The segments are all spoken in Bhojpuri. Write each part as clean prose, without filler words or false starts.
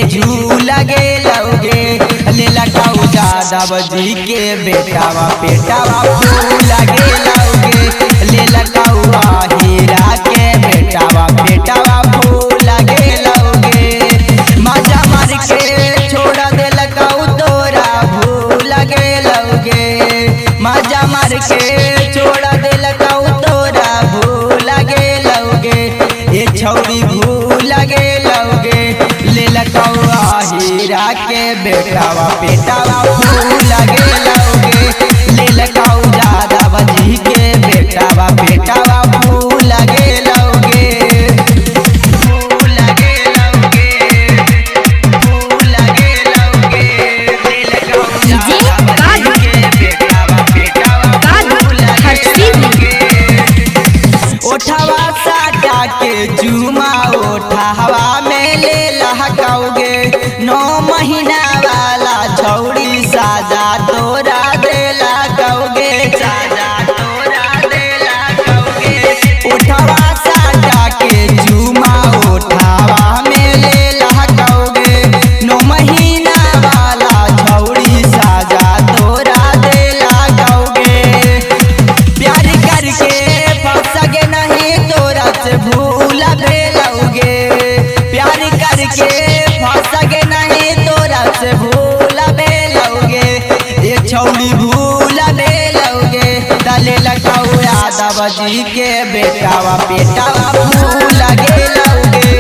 झूला गे लौगे ले लगाऊ जादव जी के बेटावा पेटावा फूल गे लौगे ले लगाऊ हीरा के बेटावा पेटावा फूल गे लौगे मजा मार के छोड़ा दे लगाऊ तोरा भूल गे लौगे मजा मार के छोड़ा दे लगाऊ तोरा भूल गे लौगे ये छौरी भूल गे लौगे ले लगाऊ हीरा के बेटावा पेटावा फूल गे लौगे ले लगाऊ जादव जी के बेटावा पेटावा फूल गे लौगे फूल गे लौगे फूल गे लौगे ले लगाऊ जादव जी के बेटावा पेटावा फूल गे लौगे ओठवा साटा के जुमा ओठवा में ले लहकाओगे 9 महीना वाला छौड़ी साजा तोरा दे लगाओगे साजा तोरा दे लगाओगे उठवा साटा के जुमा उठावा में ले लहकाओगे 9 महीना वाला छौड़ी साजा तोरा दे लगाओगे प्यार करके फंसगे नहीं तोरा से भूल भेलोगे प्यार करके फंसगे नहीं तोरा से भूल भेलोगे ये छौड़ी भूल भेलोगे तले लगाऊ यादव जी के बेटावा पेटावा फूल गे लौगे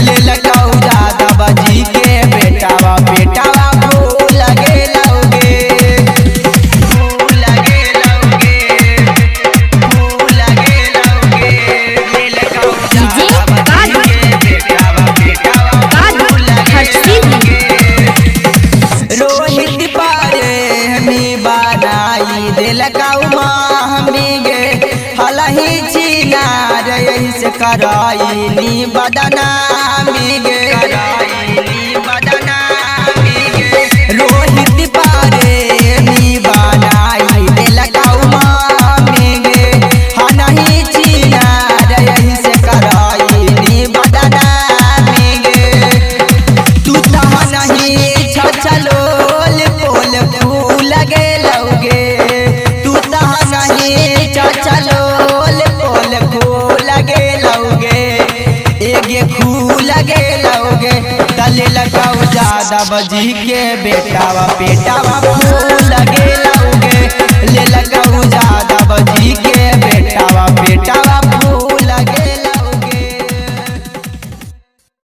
ले लगाऊ यादव जी के बेटावा पेटावा फूल गे लौगे फूल गे लौगे फूल गे लौगे ले लगाऊ यादव जी के बेटावा पेटावा फूल गे लौगे रोहित पारे हमें बनाई दे लगाऊ हमें गे हलही चिनार यही से कराई नी बदना हमें गे कराई नी बदना हमें गे रोहित पारे हमें बनाई दे लगाऊ हमें गे हलही चिनार यही से कराई नी बदना हमें गे तू तह नहीं छलोल पोल फूल गे लौगे तू तह नहीं छलोल पोल फूल गे लौगे एगे फूल गे लौगे तले लगाऊ जादव जी के बेटावा पेटावा फूल गे लौगे ले लगाऊ जादव